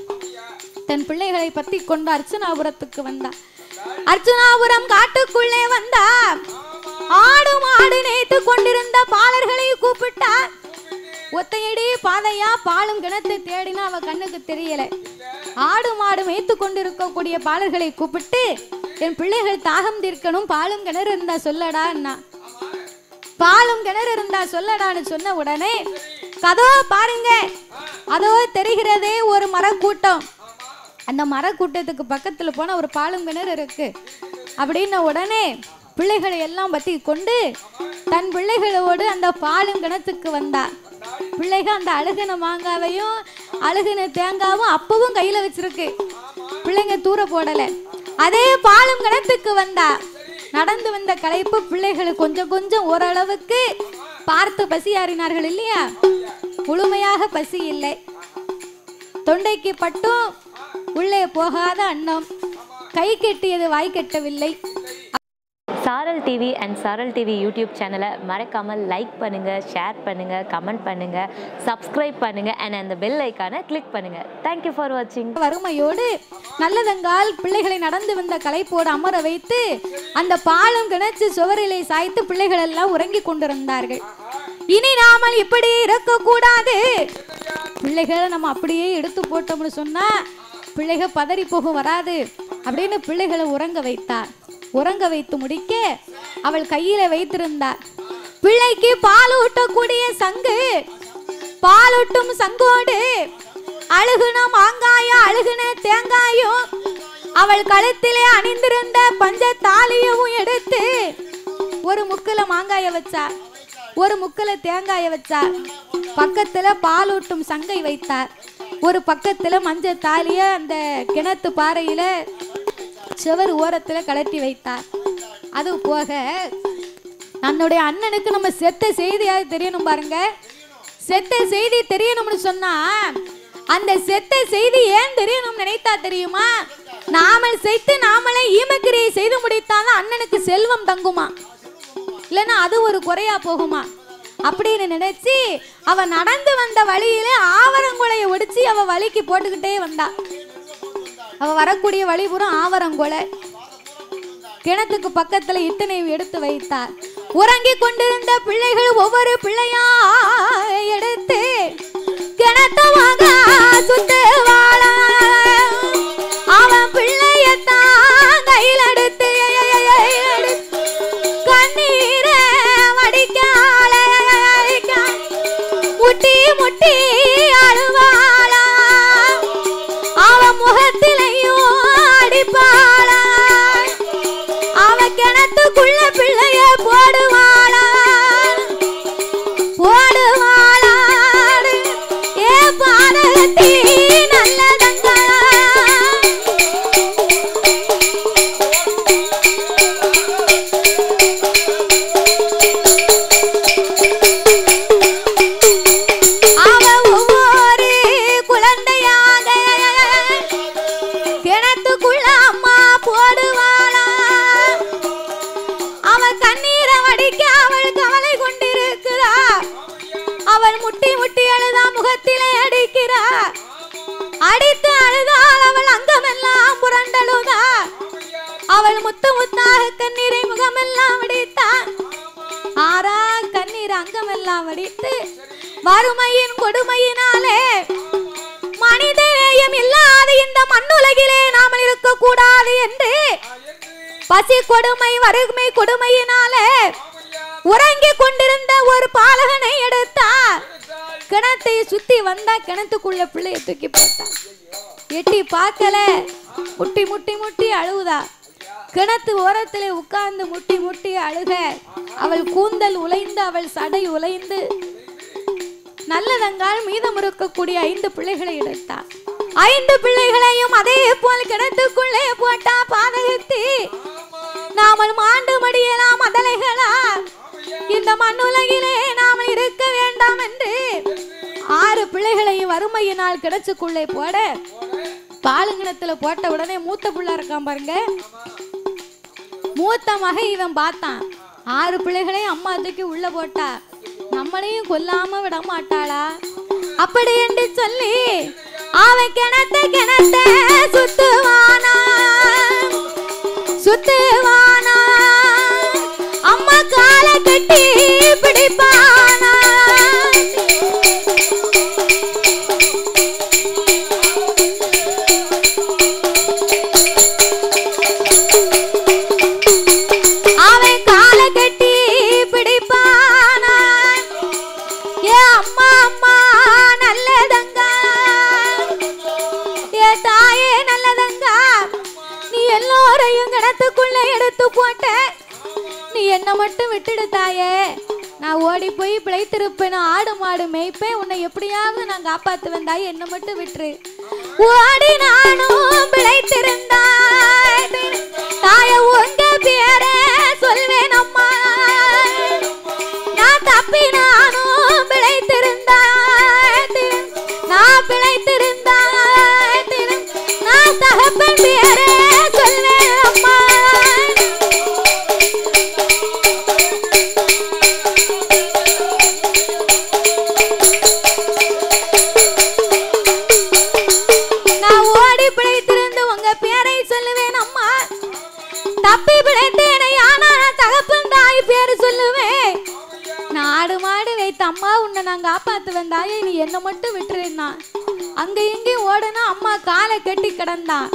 தன் பிள்ளைகளை பத்தி கொண்டு அர்ச்சனாபுரத்துக்கு வந்தார். அர்ச்சனாபுரம் காட்டுக்குள்ளே வந்தார். ஆடு மாடு நேத்து கொண்டிருந்த பாலர்களை கூப்பிட்டார். ஒத்தையடி பாதையா பாலும் கிணத்து தேடினா அவ கண்ணுக்கு தெரியல. ஆடு மாடு மேய்த்து கொண்டிருக்கக்கூடிய பாலர்களை கூப்பிட்டு, என் பிள்ளைகள் தாகம் தீர்க்கணும், பாலும் கிணறு இருந்தா சொல்லடா. பாலும் கிணறு இருந்தா சொல்லடான்னு சொன்ன உடனே, கதோ பாருங்க, அதோ தெரிகிறதே ஒரு மரக்கூட்டம். அந்த மரக்கூட்டத்துக்கு பக்கத்துல போன ஒரு பாலும் கிணறு இருக்கு அப்படின்ன உடனே பிள்ளைகளை எல்லாம் பத்தி கொண்டு தன் பிள்ளைகளோடு அந்த பாலும் கிணத்துக்கு வந்தா. பிள்ளைகள் அந்த அழுகின மாங்காவையும் அழுகின தேங்காவும் அப்பவும் கையில வச்சிருக்கு. பிள்ளைங்க தூர போடல. அதே பாலும் கிணத்துக்கு வந்தா. நடந்து வந்த களைப்பு பிள்ளைகள் கொஞ்சம் கொஞ்சம் ஓரளவுக்கு பார்த்து பசியாறினார்கள் இல்லையா? முழுமையாக பசி இல்லை. தொண்டைக்கு பட்டும் உள்ளே போகாத அன்னம், கை கெட்டியது வாய் கெட்டவில்லை. சாரல் டிவி அண்ட் சாரல் டிவி யூடியூப் சேனலை மறக்காமல் லைக் பண்ணுங்கள், ஷேர் பண்ணுங்கள், கமெண்ட் பண்ணுங்கள், சப்ஸ்கிரைப் பண்ணுங்கள் அண்ட் அந்த பெல் ஐக்கானை கிளிக் பண்ணுங்கள். தேங்க்யூ ஃபார் வாட்சிங். வறுமையோடு நல்லதங்கால் பிள்ளைகளை நடந்து வந்த களைப்போடு அமர வைத்து அந்த பாலும் கிணற்று சுவரிலை சாய்த்து பிள்ளைகள் எல்லாம் உறங்கி கொண்டிருந்தார்கள். இனி நாமல் இப்படி இருக்கக்கூடாது. பிள்ளைகளை நம்ம அப்படியே எடுத்து போட்டோம்னு சொன்னா பிள்ளைகள் பதறி போக வராது அப்படின்னு பிள்ளைகளை உறங்க வைத்தார். உறங்க வைத்து முடிக்க அவள் கையில வைத்திருந்தார் பிள்ளைக்கு பால் ஊட்டக்கூடிய சங்கு. பாலூட்டும் சங்கோடு அழுகுன மாங்காயும் அழுகுன தேங்காயும் அவள் கழுத்திலே அணிந்திருந்த பஞ்ச தாலியும் எடுத்து ஒரு முக்கல மாங்காய வச்சார், ஒரு முக்கல தேங்காய வச்சார். பக்கத்துல பாலூட்டும் சங்கை வைத்தார். ஒரு பக்கத்துல மஞ்ச தாலிய அந்த கிணத்து பாறையில சுவர் ஓரத்துல கலட்டி வைத்தார். அது போக தன்னுடைய அண்ணனுக்கு நம்ம செத்த செய்தியாவது தெரியணும் பாருங்க. செத்த செய்தி தெரியணும்னு சொன்னா அந்த செத்த செய்தி ஏன் தெரியணும் நினைத்தா தெரியுமா? நாமல் செய்து நாமளே ஈமக்கிரியை செய்து முடித்தாதான் அண்ணனுக்கு செல்வம் தங்குமா, இல்லைன்னா அது ஒரு குறையா போகுமா அப்படின்னு நினைச்சு அவ நடந்து வந்த வழியிலே ஆவரங்குலைய ஒடிச்சு அவ வழிக்கு போட்டுக்கிட்டே வந்தா. அவ வரக்கூடிய வழிபுறம் ஆவரங்குலை. கிணத்துக்கு பக்கத்துல இத்தனை எடுத்து வைத்தார். உறங்கி கொண்டிருந்த பிள்ளைகள் ஒவ்வொரு பிள்ளையா எடுத்து கிணத்தமாக சுத்து வாழ அவன் பிள்ளையத்தான் கையில் எடுத்து கண்ணீர வடிக்கால முட்டி முட்டி அழுவாளா அவன் முகத்திலையும் அடிப்பாளா அவன் கிணத்துக்குள்ள பிள்ளைய போடுவாளா போடுவாளா ஏ பாதகத்தி நல்லதங்க அவள் முத்து முத்தாக கண்ணீரை முகமெல்லாம் வடித்தான். ஆறா கண்ணீர் அங்கமெல்லாம் வடித்து வறுமையின் கொடுமையினாலே மனிதநேயம் இல்லாத இந்த மண்ணுலகிலே நாமல் இருக்க கூடாது என்று பசி கொடுமை வறுமை கொடுமையினாலே உறங்கிக் கொண்டிருந்த ஒரு பாலகனை எடுத்தார். கிணத்தை சுத்தி வந்தா கிணத்துக்குள்ள பிள்ளைய தூக்கி போட்டார். எட்டி பார்க்கல, முட்டி முட்டி முட்டி அழுவுதா. கிணத்து ஓரத்திலே உட்கார்ந்து முட்டி முட்டி அழுக. அவள் கூந்தல் உலைந்து அவள் சடை உலைந்து நல்லதங்கால் மீதம் இருக்கக்கூடிய 5 பிள்ளைகளை எடுத்தார். 5 பிள்ளைகளையும் அதே போல் கிணத்துக்குள்ளே போட்டா பாதகத்தி. நாமல் மாண்டு மடியலாம் அதலைகளா, இந்த மண்ணுலகிலே நாம் இருக்க வேண்டாம் என்று 6 பிள்ளைகளையும் வறுமையினால் கிணத்துக்குள்ளே போட பாலுங்கிணத்துல போட்ட உடனே மூத்த புள்ள இருக்கான் பாருங்க, மூத்த மகை இவன் பார்த்தான். 6 பிள்ளைகளையும் அம்மா தூக்கி உள்ள போட்டா, நம்மளையும் கொல்லாம விட மாட்டாளா அப்படி என்று சொல்லி அவன் கிணத்த சுத்துவானா சுத்துவானா, அம்மா காலை கட்டி பிடிப்பானா. அவன் காலை கட்டி பிடிப்பானா. ஏ அம்மா அம்மா நல்லதங்கா, ஏ தாயே நல்லதங்கா, நீ எல்லோரையும் கிணத்துக்குள்ள எடுத்து போட்ட, நீ என்ன மட்டும் விட்டுடு தாயே, நான் ஓடி போய் பிழைத்திருப்பேன், ஆடு மாடு மேய்ப்பேன், உன்னை எப்படியாவது நான் காப்பாத்துவேன் தாயே, என்ன மட்டும் விட்டுரு. ஓடி நானும் பிழைத்திருந்தாய் தாய, உங்க பேரை சொல்வேன் அம்மா, நான் தப்பி நானும் பிழைத்திருந்தாய், நான் பிழைத்திருந்தாய், நான் தகப்பன் பேரை சொல்வேன் அம்மா. நான் ஓடி பிழைத்திருந்து உங்க பேரை சொல்லுவேன் அம்மா, தப்பி பிழைத்தேனே ஆனா தகப்பன் தாய் பேரு சொல்லுவேன். நாடு மாடு வைத்த அம்மா, உன்னை நான் காப்பாத்துவேன் தாயே, நீ என்ன மட்டும் விட்டுருன்னா. அங்க இங்கேயும் ஓடுனா அம்மா காலை கட்டி கிடந்தான்.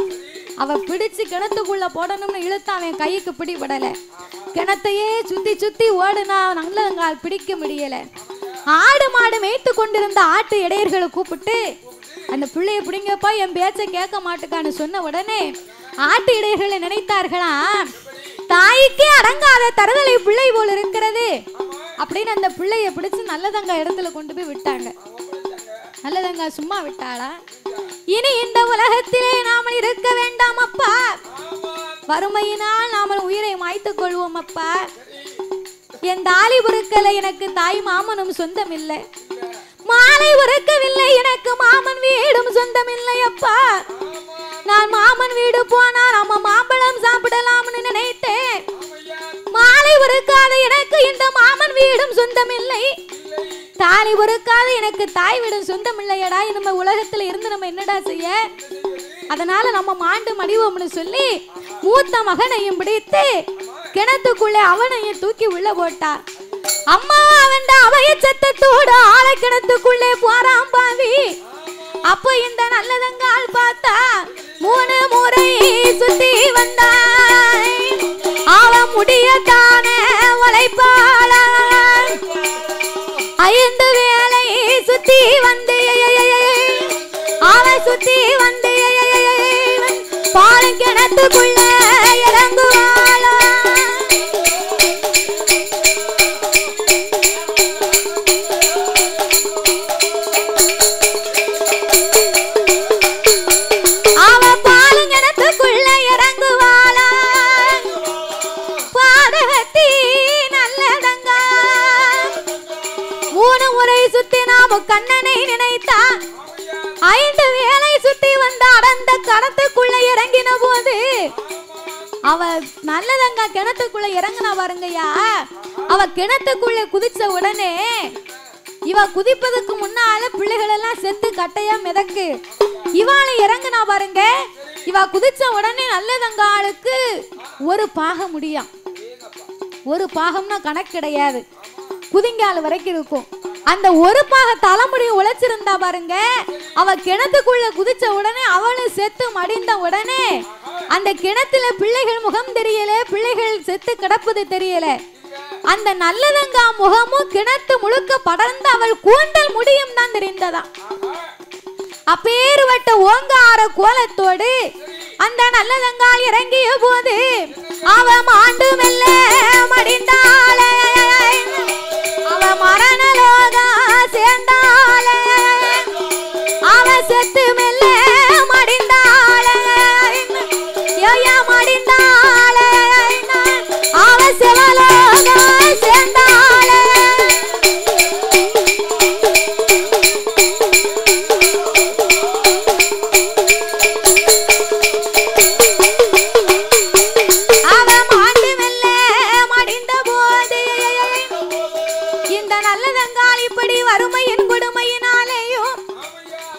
அவ பிடிச்சு கிணத்துக்குள்ள போடணும்னு இழுத்தா அவன் கைக்கு பிடிபடல. கிணத்தையே சுத்தி சுத்தி ஓடுனா நல்லங்கால் பிடிக்க முடியல. ஆடு மாடு மேய்த்து கொண்டிருந்த ஆட்டு இடையர்களை கூப்பிட்டு, அந்த பிள்ளைய பிடிங்கப்பா, என் பேச்சை கேட்க மாட்டுக்கான்னு சொன்ன உடனே ஆட்டு இடையர்களை நினைத்தார்களா, தாய்க்கே அடங்காத தருதலை பிள்ளை போல் இருக்கிறது அப்படின்னு அந்த பிள்ளைய பிடிச்சு நல்லதங்கா இடத்துல கொண்டு போய் விட்டாங்க. நல்லதங்கா சும்மா விட்டாளா? இனி இந்த உலகத்திலே நாம இருக்க வேண்டாம் அப்பா, வறுமையினால் நாம உயிரை மாய்த்துக் கொள்வோம் அப்பா. என் தாலி உருக்கல, எனக்கு தாய் மாமனும் சொந்தம் இல்லை, மாலை உருக்கவில்லை, எனக்கு மாமன் வீடும் சொந்தம் இல்லை அப்பா. நான் மாமன் வீடு போனா நம்ம மாம்பழம் சாப்பிடலாம்னு நினைத்தேன், மாலை உருக்காத எனக்கு இந்த மாமன் வீடும் சொந்தம் இல்லை, தாலி உருக்காத எனக்கு தாய் வீடும் சொந்தம் இல்லையடா. நம்ம உலகத்துல இருந்து நம்ம என்னடா செய்ய, அதனால நம்ம மாண்டு மடிவோம்னு சொல்லி மூத்த மகனையும் பிடித்து கிணத்துக்குள்ளே அவனையும் தூக்கி உள்ள போட்டா. அம்மா அவன் அவைய சத்தத்தோடு ஆழ கிணத்துக்குள்ளே போறான் பாவி. அப்போ இந்த நல்லதங்கால் பார்த்தா 3 முறை சுத்தி வந்தாய், அவன் முடியத்தானே உழைப்பாள. 5 வேளை சுத்தி வந்து அவன் சுத்தி வந்து பாலும் கிணத்துக்குள்ள இறங்குவாளா. கண்ணனை நினைத்தா 5 வேளை சுத்தி வந்த அடர்ந்த கடத்துக்குள்ள இறங்கின போது அவ நல்லதங்கா கிணத்துக்குள்ள இறங்கினா பாருங்கய்யா. அவ கிணத்துக்குள்ள குதிச்ச உடனே இவ குதிப்பதுக்கு முன்னால பிள்ளைகள் எல்லாம் செத்து கட்டையா மிதக்கு. இவாளை இறங்கினா பாருங்க, இவ குதிச்ச உடனே நல்லதங்காளுக்கு ஒரு பாகம் முடியும். ஒரு பாகம்னா கணக்கு கிடையாது, குதிங்கால் வரைக்கும் இருக்கும். அந்த ஒரு பாக தலைமுடியும் உழைச்சிருந்தா பாருங்க, அவ கிணத்துக்குள்ள குதிச்ச உடனே அவளும் செத்து மடிந்த உடனே அந்த கிணத்துல பிள்ளைகள் முகம் தெரியல, பிள்ளைகள் செத்து கிடப்பது தெரியல. அந்த நல்லதங்கா முகமும் கிணத்து முழுக்க படர்ந்து அவள் கூந்தல் முடியும் தான் தெரிந்ததா. அப்பேறுவட்ட ஓங்கார கோலத்தோடு அந்த நல்லதங்கால் இறங்கிய போது அவ மாண்டு மெல்ல மடிந்தாளே, அவ மரணலோகா சேர்ந்தாளே, அவ செத்து மெல்ல மடிந்தாளே, யோயா மடிந்தாளே, அவ சிவலோகா சேர்ந்தாளே. வறுமையின் கொடுமையினாலேயும்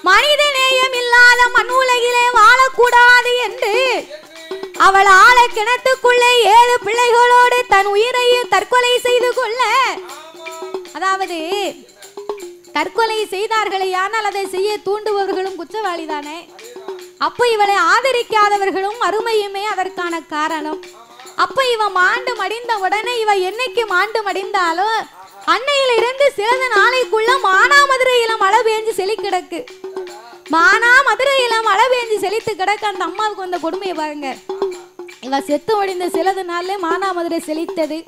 மனிதநேயம் இல்லாத மண் உலகிலே வாழக்கூடாது என்று அவள் ஆழ கிணத்துக்குள்ளே 7 பிள்ளைகளோடு தன் உயிரையும் தற்கொலை செய்து கொள்ள, அதாவது தற்கொலை செய்தார்களே, ஆனால் அதை செய்ய தூண்டுபவர்களும் குற்றவாளிதானே. அப்ப இவளை ஆதரிக்காதவர்களும் அருமையுமே அதற்கான காரணம். அப்ப இவ மாண்டு மடிந்த உடனே இவ என்னைக்கு மாண்டு மடிந்தாலும் அன்னையில இருந்து சிறிது நாளைக்குள்ள மானாமதுரையில மழை பெஞ்சு செழி கிடக்கு. மானாமதுரையில மழை பெஞ்சு செழித்து கிடக்கு. அந்த அம்மாவுக்கு வந்த கொடுமையை பாருங்க. இவ செத்து முடிந்த சிறிது நாள்ல மானாமதுரை செழித்தது.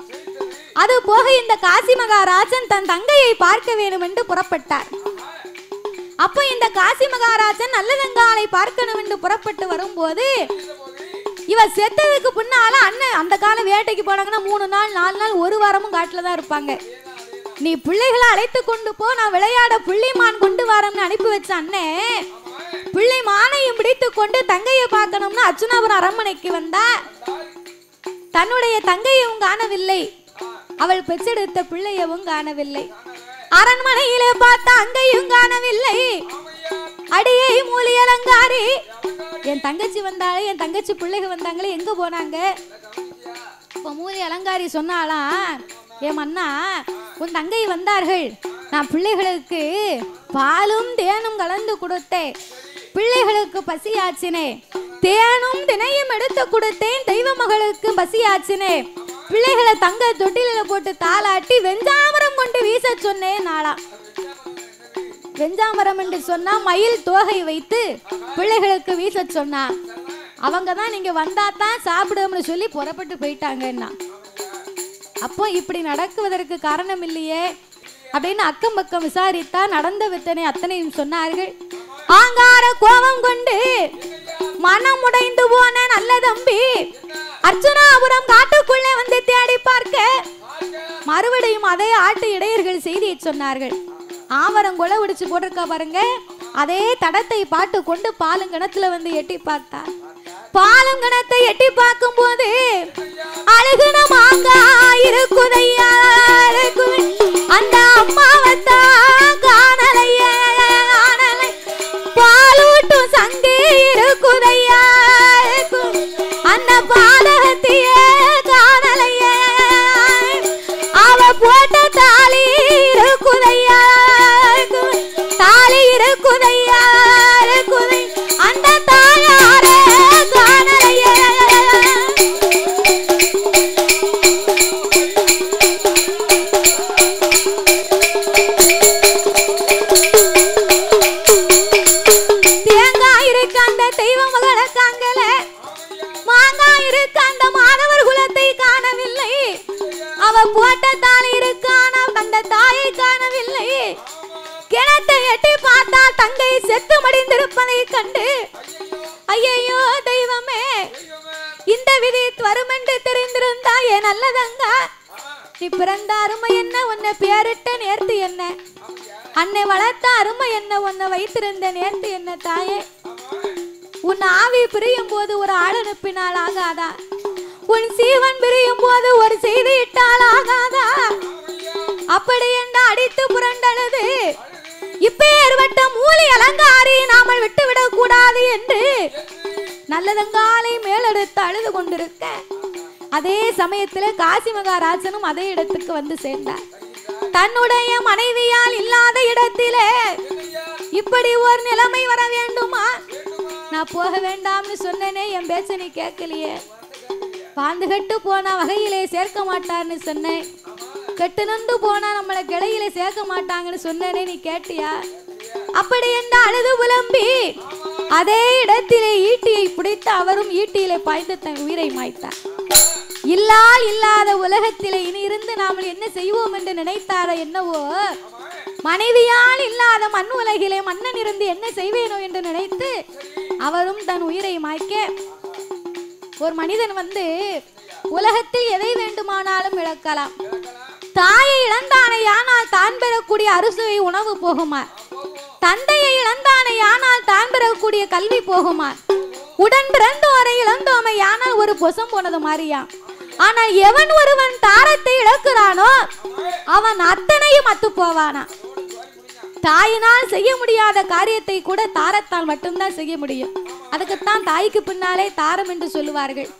அது போக இந்த காசி மகாராஜன் தன் தங்கையை பார்க்க வேண்டும் என்று புறப்பட்டார். அப்ப இந்த காசி மகாராஜன் நல்லதங்காலை பார்க்கணும் என்று புறப்பட்டு வரும்போது இவ செத்ததுக்கு பின்னால அண்ணன் அந்த காலம் வேட்டைக்கு போனாங்கன்னா 3 நாள் 4 நாள் 1 வாரமும் காட்டுல தான் இருப்பாங்க. நீ பிள்ளைகளை அழைத்து கொண்டு போ, நான் விளையாட புள்ளிமான் கொண்டு வரம்னு அனுப்பி வச்ச அண்ணே பிள்ளை மானையும் பிடித்து கொண்டு தங்கையை பார்க்கணும்னு அர்ச்சுனாபுரம் அரண்மனைக்கு வந்தா. தன்னுடைய தங்கையும் காணவில்லை, அவள் பெற்றெடுத்த பிள்ளையவும் காணவில்லை. அரண்மனையிலே பார்த்தா அங்கையும் காணவில்லை. அடியை மூலி அலங்காரி, என் தங்கச்சி வந்தாலே, என் தங்கச்சி பிள்ளைகள் வந்தாங்களே, எங்க போனாங்க? இப்போ மூலி அலங்காரி சொன்னாலாம், என் மன்னா உன் தங்கை வந்தார்கள், நான் பிள்ளைகளுக்கு பாலும் தேனும் கலந்து கொடுத்தேன், பிள்ளைகளுக்கு பசியாச்சினே, தேனும் தினையும் எடுத்து கொடுத்தேன், தெய்வ மகளுக்கு பசியாச்சினே, பிள்ளைகளை தங்க தொட்டில போட்டு தாளாட்டி வெஞ்சாமரம் கொண்டு வீச சொன்னேன். நாளா வெஞ்சாமரம் என்று சொன்னா மயில் தோகை வைத்து பிள்ளைகளுக்கு வீச சொன்னா. அவங்க தான் நீங்க வந்தா தான் சாப்பிடும்னு சொல்லி புறப்பட்டு போயிட்டாங்கன்னா. அப்போ இப்படி நடக்குவதற்கு காரணம் இல்லையே அப்படின்னு அக்கம் பக்கம் விசாரித்தா நடந்த வித்தனை அத்தனையும் சொன்னார்கள். ஆங்கார கோபம் கொண்டு மனம் உடைந்து போன நல்ல தம்பி அர்ச்சுனாபுரம் காட்டுக்குள்ளே வந்து தேடி பார்க்க மறுபடியும் அதே ஆட்டு இடையர்கள் செய்தியை சொன்னார்கள். ஆவரம் கொலை உடிச்சு போட்டிருக்கா பாருங்க, அதே தடத்தை பாட்டு கொண்டு பாலுங்கணத்துல வந்து எட்டி பார்த்தார். பாலுங்கணத்தை எட்டி பார்க்கும் போது அழகுன மாங்கா இருக்குதையா, அந்த அம்மாவத்தான் காணலையே, பாலூட்டும் சங்கே இருக்குதையா, அந்த பாதகத்தையே காணலையே, அவ போட்ட தாலி இருக்குதையா, தாலி இருக்குதையா, இருக்குதை அந்த தாயாரே காணலையே. தேங்காய் இருக்கு அந்த தெய்வ மகளை காங்கல, மாங்காய் இருக்கு அந்த மாணவர் குலத்தை காணவில்லை, அவ போட்ட தாலி இருக்கான அந்த தாயை காணவில்லை. கிணத்தை எட்டி பார்த்தா தங்கை செத்து மடிந்திருப்பதை கண்டு ஐயோ தெய்வமே, இந்த விதி வரும் என்று தெரிந்திருந்தா என் நல்லதங்கா, நீ பிறந்த அருமை என்ன, உன்னை பேரிட்ட நேர்த்து என்ன, அன்னை வளர்த்த அருமை என்ன, உன்னை வைத்திருந்த நேர்த்து என்ன தாயே. உன் ஆவி பிரியும் போது ஒரு ஆள் அனுப்பினால் ஆகாதா, உன் சீவன் பிரியும் போது ஒரு செய்தி இட்டால் ஆகாதா, அப்படி என்று அடித்து புரண்டழுது இப்பேற்பட்ட மூலி அலங்காரி நாமல் விட்டுவிடக் கூடாது என்று நல்லதங்காலை மேலெடுத்து அழுது கொண்டிருக்க அதே சமயத்துல காசி மகாராஜனும் அதே இடத்துக்கு வந்து சேர்ந்தார். தன்னுடைய மனைவியால் இல்லாத இடத்திலே இப்படி ஒரு நிலைமை வர வேண்டுமா? நான் போக வேண்டாம்னு சொன்னேனே, என் பேச்ச நீ கேட்கலையே. பாந்து கட்டு போனா வகையிலே சேர்க்க மாட்டார்னு சொன்னேன். கெட்டு நொந்து போனா நம்மளை கிளையில சேர்க்க மாட்டாங்கன்னு சொன்னேனே, நீ கேட்டியா? அப்படி என்று அழுது புலம்பி அதே இடத்திலே ஈட்டியை பிடித்து அவரும் ஈட்டியிலே பாய்ந்து தன் உயிரை மாய்த்தார். இல்லாத உலகத்திலே இனி இருந்து நாம் என்ன செய்வோம் என்று நினைத்தாரோ என்னவோ, மனைவியால் இல்லாத மண் உலகிலே மன்னன் இருந்து என்ன செய்வேனோ என்று நினைத்து அவரும் தன் உயிரை மாய்க்க, ஒரு மனிதன் வந்து உலகத்தில் எதை வேண்டுமானாலும் இழக்கலாம். தாயை இழந்தானே ஆனால் தான் பெறக்கூடிய அறுசுவை உணவு போகுமா? தந்தையை இழந்தானே ஆனால் தான் பெறக்கூடிய கல்வி போகுமா? உடன் பிறந்தோரை இழந்தோமை ஆனால் ஒரு பொசம் போனது மாதிரியா? ஆனால் எவன் ஒருவன் தாரத்தை இழக்கிறானோ அவன் அத்தனையும் அத்து போவானா? தாயினால் செய்ய முடியாத காரியத்தை கூட தாரத்தால் மட்டும்தான் செய்ய முடியும். அதுக்குத்தான் தாய்க்கு பின்னாலே தாரம் என்று சொல்லுவார்கள்.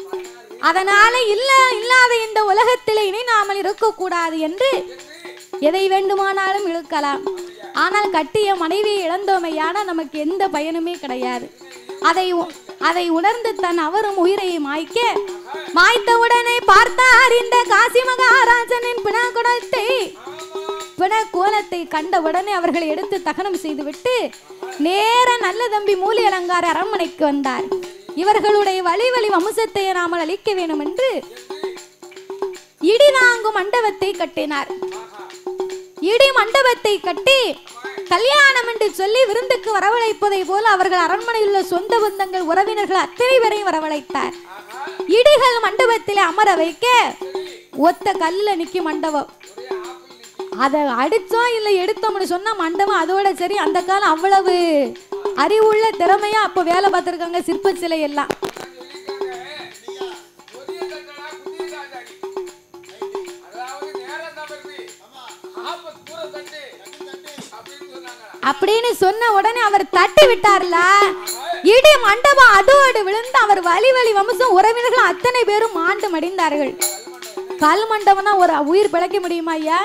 அதனால இல்லாத இந்த உலகத்திலே இனி நாமல் இருக்கக்கூடாது என்று எதை வேண்டுமானாலும் இழுக்கலாம். ஆனால் கட்டிய மனைவியை இழந்தோமையான நமக்கு எந்த பயனுமே கிடையாது. அதை உணர்ந்து தன் அவரும் உயிரை மாய்த்த உடனே பார்த்தார் இந்த காசி மகாராஜனின் பிண கோலத்தை கண்ட உடனே அவர்களை எடுத்து தகனம் செய்துவிட்டு நேர நல்ல தம்பி மூலி அலங்கார அரண்மனைக்கு வந்தார். இவர்களுடைய வழி வம்சத்தை நாமல் அழிக்க வேண்டும் என்று இடி தாங்கும் மண்டபத்தை கட்டினார். இடி மண்டபத்தை கட்டி கல்யாணம் என்று சொல்லி விருந்துக்கு வரவழைப்பதை போல அவர்கள் அரண்மனையில் உள்ள சொந்த பந்தங்கள் உறவினர்கள் அத்தனை பேரையும் வரவழைத்தார். இடிகள் மண்டபத்திலே அமர வைக்க ஒத்த கல்லுல நிக்கும் மண்டபம். அதை அடிச்சோம் இல்லை எடுத்தோம்னு சொன்னா மண்டபம் அதோட சரி. அந்த காலம் அவ்வளவு அறிவுள்ள திறமையா அப்ப வேலை பார்த்திருக்காங்க சிற்ப சிலை எல்லாம். அப்படின்னு சொன்ன உடனே அவர் தட்டி விட்டார்ல, இடி மண்டபம் அதோடு விழுந்து அவர் வழி வம்சம் உறவினர்கள் அத்தனை பேரும் மாண்டு மடிந்தார்கள். கல் மண்டபம்னா ஒரு உயிர் பிழைக்க முடியுமா ஐயா?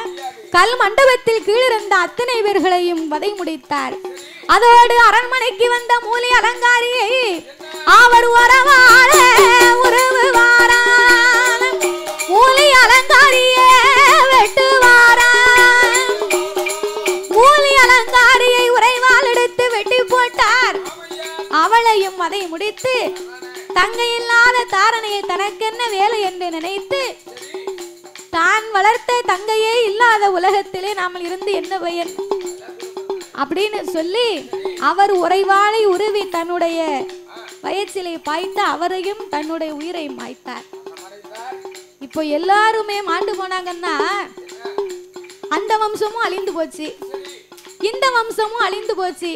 கல் மண்டபத்தில் கீழிருந்த அத்தனை பேர்களையும் வதை முடித்தார். அதோடு அரண்மனைக்கு வந்த மூலி அலங்காரியை அவர் உறவாட உறவுவாரா, மூலி அலங்காரியே வெட்டுவாரா. மூலி அலங்காரியை உறைவால் எடுத்து வெட்டி போட்டார். அவளையும் அதை முடித்து தங்கையில்லாத தாரணையை தனக்கென்ன வேலை என்று நினைத்து தான் வளர்த்த தங்கையே இல்லாத உலகத்திலே நாம் இருந்து என்ன பயன் அப்படின்னு சொல்லி அவர் உறைவாளை உருவி தன்னுடைய வயச்சிலை பாய்த்து அவரையும் தன்னுடைய உயிரை மாய்த்தார். இப்போ எல்லாருமே மாண்டு போனாங்கன்னா அந்த வம்சமும் அழிந்து போச்சு, இந்த வம்சமும் அழிந்து போச்சு.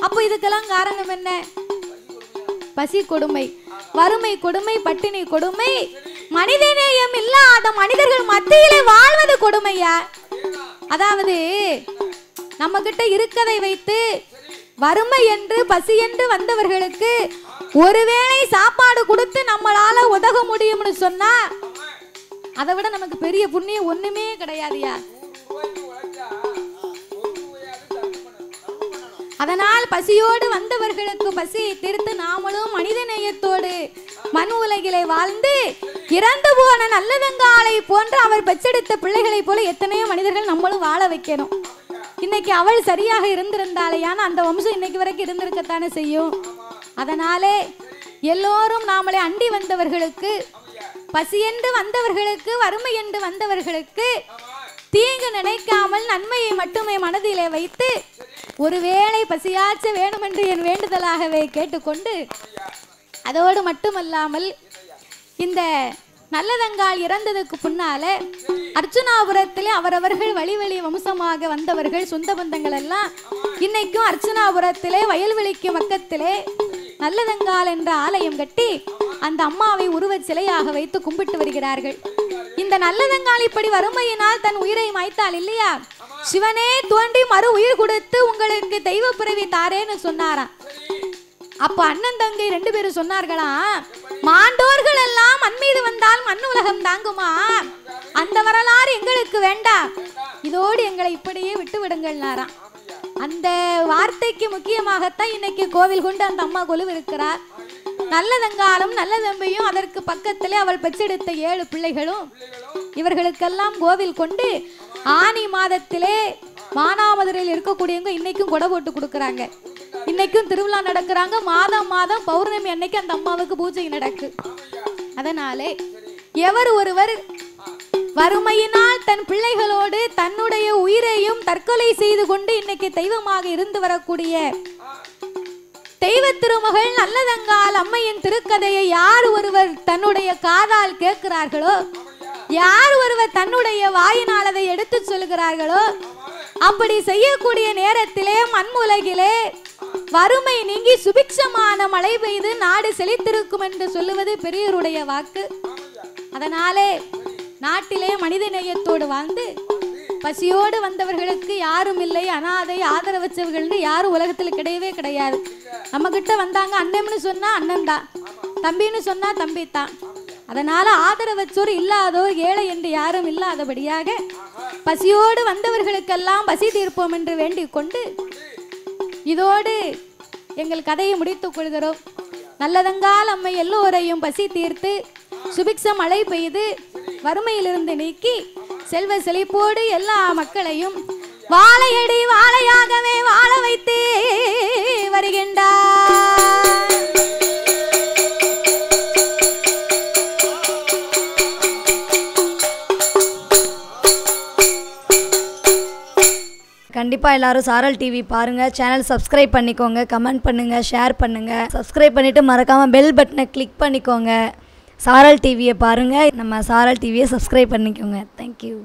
அப்போ இதுக்கெல்லாம் காரணம் என்ன? பசி கொடுமை, வறுமை கொடுமை, பட்டினி கொடுமை, மனிதநேயம் இல்லாத மனிதர்கள் மத்தியிலே வாழ்வது கொடுமையா? அதாவது நம்ம கிட்ட இருக்கதை வைத்து வறுமை என்று பசி என்று வந்தவர்களுக்கு ஒருவேளை சாப்பாடு கொடுத்து நம்மளால உதவ முடியும்னு சொன்னா அதை விட நமக்கு பெரிய புண்ணியம் ஒண்ணுமே கிடையாதுயா. அதனால் பசியோடு வந்தவர்களுக்கு பசியை தீர்த்து நாமளும் மனித நேயத்தோடு மண் உலகிலே வாழ்ந்து இறந்து போன நல்லதங்காலை போன்று அவர் பெற்றெடுத்த பிள்ளைகளை போல எத்தனையோ மனிதர்கள் நம்மளும் வாழ வைக்கணும். இன்னைக்கு அவள் சரியாக இருந்திருந்தாலேயான அந்த வம்சம் இன்னைக்கு வரைக்கும் இருந்திருக்கத்தானே செய்யும். அதனாலே எல்லோரும் நாமளே அண்டி வந்தவர்களுக்கு, பசி என்று வந்தவர்களுக்கு, வறுமை என்று வந்தவர்களுக்கு தீங்கு நினைக்காமல் நன்மையை மட்டுமே மனதிலே வைத்து ஒருவேளை பசியாச்ச வேணும் என்று என் வேண்டுதலாகவே கேட்டுக்கொண்டு, அதோடு மட்டுமல்லாமல் இந்த நல்லதங்கால் இறந்ததுக்கு பின்னால அர்ச்சுனாபுரத்திலே அவரவர்கள் வழி வம்சமாக வந்தவர்கள் சொந்த பந்தங்கள் எல்லாம் இன்னைக்கும் அர்ச்சுனாபுரத்திலே வயல்வெளிக்கு பக்கத்திலே நல்லதங்கால் என்ற ஆலயம் கட்டி அந்த அம்மாவை உருவச் சிலையாக வைத்து கும்பிட்டு வருகிறார்கள். இந்த நல்லதங்கால் இப்படி வறுமையினால் தன் உயிரை மாய்த்தாள் இல்லையா? சிவனே தோன்றி மறு உயிர் கொடுத்து உங்களுக்கு தெய்வ பிறவி தாரேன்னு சொன்னாராம். அப்ப அண்ணன் தங்கை 2 பேரும் சொன்னார்களாம், மாண்டோர்கள் எல்லாம் மண் மீது வந்தால் மண் உலகம் தாங்குமா, அந்த வரலாறு எங்களுக்கு வேண்டாம், இதோடு எங்களை இப்படியே விட்டு விடுங்கள்னாராம். அந்த வார்த்தைக்கு முக்கியமாகத்தான் இன்னைக்கு கோவில் கொண்டு அந்த அம்மா கொலு இருக்கிறார். நல்லதங்காலும் நல்ல தம்பியும் அதற்கு பக்கத்திலே அவள் பெற்றெடுத்த 7 பிள்ளைகளும் இவர்களுக்கெல்லாம் கோவில் கொண்டு ஆனி மாதத்திலே மானாமதுரையில் இருக்கக்கூடியவங்க இன்னைக்கும் கொடை போட்டு கொடுக்குறாங்க. இன்னைக்கும் திருவிழா நடக்கிறாங்க. மாதம் மாதம் பௌர்ணமி அன்னைக்கு அந்த அம்மாவுக்கு பூஜை நடக்கு. அதனாலே எவர் ஒருவர் வறுமையினால் தன் பிள்ளைகளோடு தன்னுடைய உயிரையும் தற்கொலை செய்து கொண்டு இன்னைக்கு தெய்வமாக இருந்து வரக்கூடிய தெய்வ திருமகள் நல்லதங்கால் அம்மையின் திருக்கதையை யார் ஒருவர் தன்னுடைய காதால் கேட்கிறார்களோ, யார் ஒருவர் தன்னுடைய வாயினால் அதை எடுத்து சொல்கிறார்களோ, அப்படி செய்யக்கூடிய நேரத்திலே மண்முலகிலே வறுமை நீங்கி சுபிக்ஷமான மழை பெய்து நாடு செழித்திருக்கும் என்று சொல்லுவது பெரியோருடைய வாக்கு. அதனாலே நாட்டிலே மனித நேயத்தோடு வாழ்ந்து பசியோடு வந்தவர்களுக்கு யாரும் இல்லை, அனாதை ஆதரவற்றவர்கள் யாரும் உலகத்தில் கிடையவே கிடையாது. நம்ம கிட்ட வந்தாங்க அண்ணன்னு சொன்னா அண்ணன் தான், தம்பின்னு சொன்னா தம்பி தான். அதனால ஆதரவற்றோர் இல்லாதோர் ஏழை என்று யாரும் இல்லாதபடியாக பசியோடு வந்தவர்களுக்கெல்லாம் பசி தீர்ப்போம் என்று வேண்டிக் கொண்டு இதோடு எங்கள் கதையை முடித்துக் கொள்கிறோம். நல்லதங்கால் அம்மை எல்லோரையும் பசி தீர்த்து சுபிக்ஷ மழை பெய்து வறுமையிலிருந்து நீக்கி செல்வ செழிப்போடு எல்லா மக்களையும் வாழையடி வாழையாகவே வாழ வைத்தே வருகின்றார். கண்டிப்பாக எல்லாரும் சாரல் டிவி பாருங்கள். சேனல் சப்ஸ்கிரைப் பண்ணிக்கோங்க, கமெண்ட் பண்ணுங்கள், ஷேர் பண்ணுங்கள். சப்ஸ்கிரைப் பண்ணிவிட்டு மறக்காமல் பெல் பட்டனை கிளிக் பண்ணிக்கோங்க. சாரல் டிவியை பாருங்கள், நம்ம சாரல் டிவியை சப்ஸ்கிரைப் பண்ணிக்கோங்க. தேங்க்யூ.